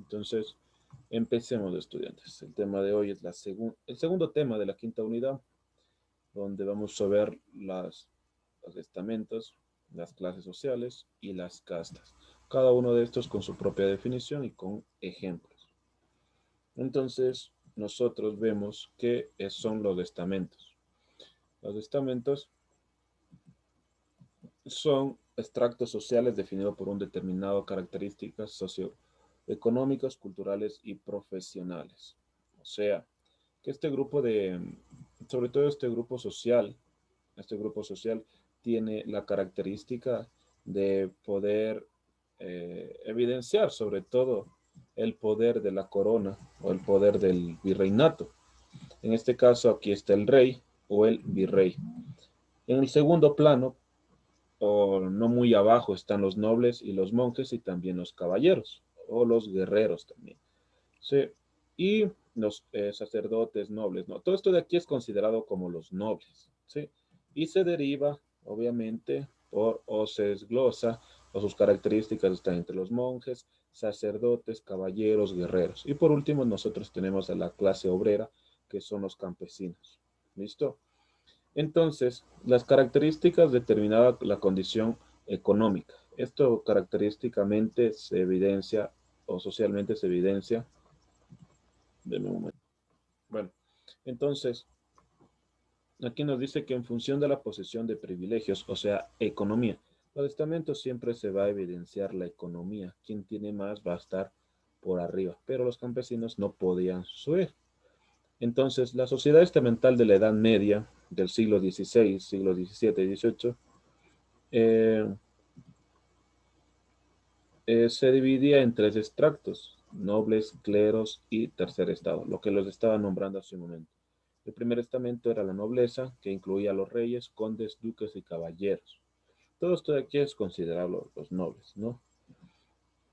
Entonces, empecemos, estudiantes. El tema de hoy es el segundo tema de la quinta unidad, donde vamos a ver los estamentos, las clases sociales y las castas. Cada uno de estos con su propia definición y con ejemplos. Entonces, nosotros vemos qué son los estamentos. Los estamentos son extractos sociales definidos por un determinado características socioeconómicas, culturales y profesionales. O sea, que sobre todo este grupo social tiene la característica de poder evidenciar sobre todo el poder de la corona o el poder del virreinato. En este caso aquí está el rey o el virrey. En el segundo plano o no muy abajo están los nobles y los monjes y también los caballeros o los guerreros también. Sí. Y los sacerdotes nobles, ¿no? Todo esto de aquí es considerado como los nobles, ¿sí? Y se deriva, obviamente, o se desglosa, o sus características están entre los monjes, sacerdotes, caballeros, guerreros. Y por último, nosotros tenemos a la clase obrera, que son los campesinos. ¿Listo? Entonces, las características determinadas la condición económica. Esto característicamente se evidencia o socialmente se evidencia. Deme un momento. Bueno, entonces, aquí nos dice que en función de la posesión de privilegios, o sea, economía, los estamentos siempre se va a evidenciar la economía. Quien tiene más va a estar por arriba, pero los campesinos no podían subir. Entonces, la sociedad estamental de la Edad Media, del siglo XVI, siglo XVII y XVIII, eh, se dividía en tres extractos, nobles, cleros y tercer estado, lo que los estaba nombrando hace un momento. El primer estamento era la nobleza, que incluía a los reyes, condes, duques y caballeros. Todo esto de aquí es considerado los nobles, ¿no?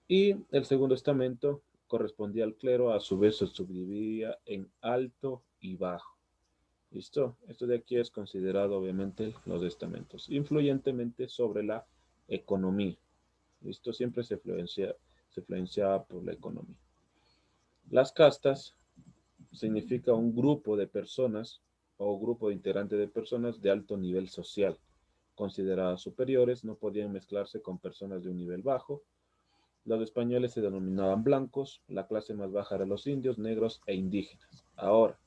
Y el segundo estamento correspondía al clero, a su vez se subdividía en alto y bajo. ¿Listo? Esto de aquí es considerado obviamente los estamentos, influyentemente sobre la economía. ¿Listo? Siempre se influenciaba por la economía. Las castas significa un grupo de personas o grupo de integrantes de personas de alto nivel social, consideradas superiores, no podían mezclarse con personas de un nivel bajo. Los españoles se denominaban blancos, la clase más baja eran los indios, negros e indígenas. Ahora,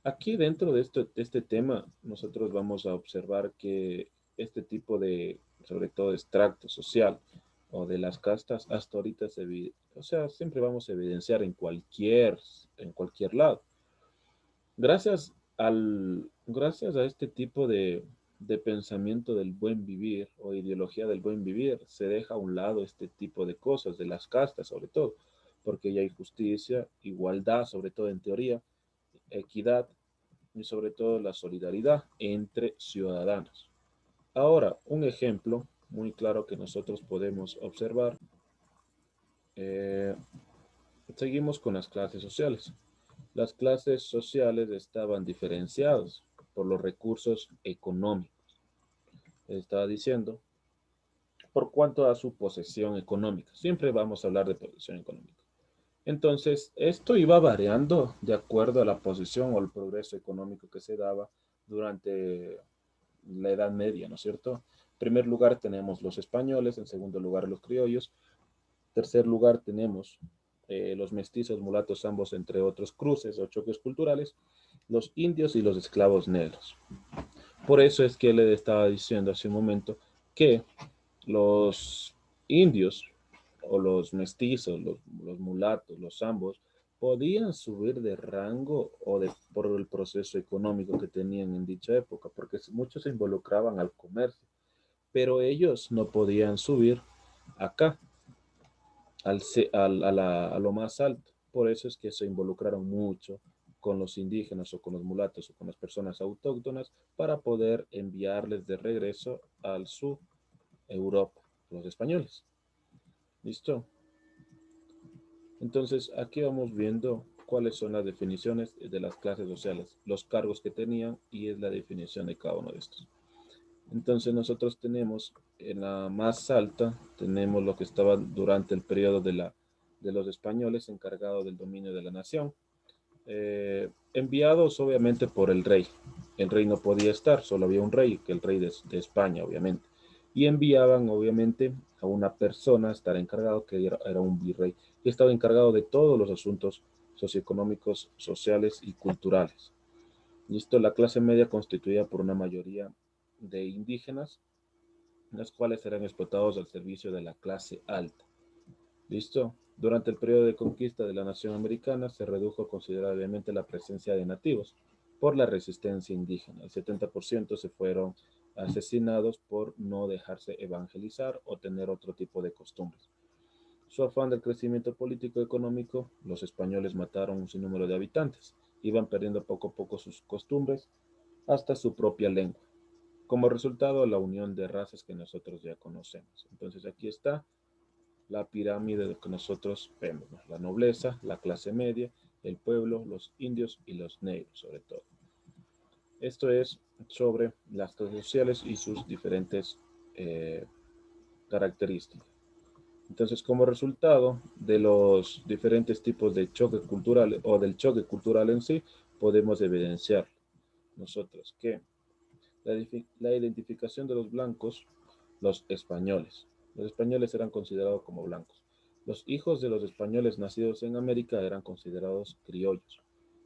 aquí dentro de este tema, nosotros vamos a observar que este tipo de, sobre todo, extracto social o de las castas, hasta ahorita o sea, siempre vamos a evidenciar en cualquier lado. Gracias a este tipo de pensamiento del buen vivir o ideología del buen vivir, se deja a un lado este tipo de cosas, de las castas sobre todo, porque ya hay justicia, igualdad, sobre todo en teoría, equidad y sobre todo la solidaridad entre ciudadanos. Ahora, un ejemplo muy claro que nosotros podemos observar, eh, seguimos con las clases sociales. Las clases sociales estaban diferenciadas por los recursos económicos. Estaba diciendo, por cuanto a su posesión económica. Siempre vamos a hablar de posesión económica. Entonces, esto iba variando de acuerdo a la posición o el progreso económico que se daba durante la Edad Media, ¿no es cierto? En primer lugar tenemos los españoles, en segundo lugar los criollos, en tercer lugar tenemos los mestizos, mulatos, ambos entre otros cruces o choques culturales, los indios y los esclavos negros. Por eso es que le estaba diciendo hace un momento que los indios o los mestizos, los mulatos, los ambos, podían subir de rango por el proceso económico que tenían en dicha época, porque muchos se involucraban al comercio, pero ellos no podían subir acá, a lo más alto. Por eso es que se involucraron mucho con los indígenas o con los mulatos o con las personas autóctonas para poder enviarles de regreso al sur, Europa, los españoles. ¿Listo? Entonces, aquí vamos viendo cuáles son las definiciones de las clases sociales, los cargos que tenían y es la definición de cada uno de estos. Entonces, nosotros tenemos en la más alta, tenemos lo que estaba durante el periodo de la de los españoles encargados del dominio de la nación, enviados obviamente por el rey. El rey no podía estar, solo había un rey, que el rey de España, obviamente. Y enviaban, obviamente, a una persona a estar encargado, que era un virrey, y estaba encargado de todos los asuntos socioeconómicos, sociales y culturales. Listo, la clase media constituida por una mayoría de indígenas, los cuales eran explotados al servicio de la clase alta. ¿Listo? Durante el periodo de conquista de la nación americana se redujo considerablemente la presencia de nativos por la resistencia indígena. El 70% se fueron asesinados por no dejarse evangelizar o tener otro tipo de costumbres. Su afán del crecimiento político y económico, los españoles mataron un sinnúmero de habitantes, iban perdiendo poco a poco sus costumbres hasta su propia lengua. Como resultado, la unión de razas que nosotros ya conocemos. Entonces aquí está la pirámide de que nosotros vemos, ¿no? La nobleza, la clase media, el pueblo, los indios y los negros, sobre todo. Esto es sobre las clases sociales y sus diferentes eh, características. Entonces, como resultado de los diferentes tipos de choque cultural o del choque cultural en sí, podemos evidenciar nosotros que la identificación de los blancos, los españoles. Los españoles eran considerados como blancos. Los hijos de los españoles nacidos en América eran considerados criollos.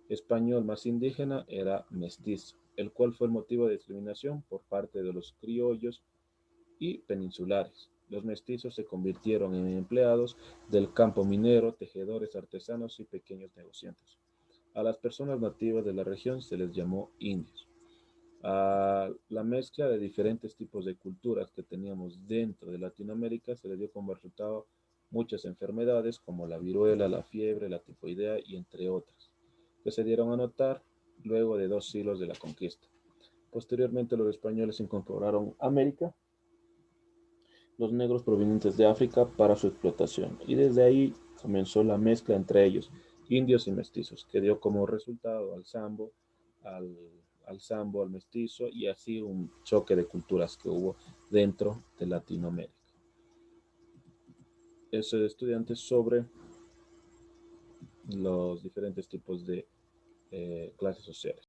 Español más indígena era mestizo, el cual fue el motivo de discriminación por parte de los criollos y peninsulares. Los mestizos se convirtieron en empleados del campo minero, tejedores, artesanos y pequeños negociantes. A las personas nativas de la región se les llamó indios. A la mezcla de diferentes tipos de culturas que teníamos dentro de Latinoamérica se le dio como resultado muchas enfermedades como la viruela, la fiebre, la tifoidea y entre otras, que se dieron a notar luego de 2 siglos de la conquista. Posteriormente los españoles incorporaron América, los negros provenientes de África para su explotación, y desde ahí comenzó la mezcla entre ellos, indios y mestizos, que dio como resultado al, al sambo, al mestizo, y así un choque de culturas que hubo dentro de Latinoamérica. Eso de estudiantes sobre los diferentes tipos de clases sociales.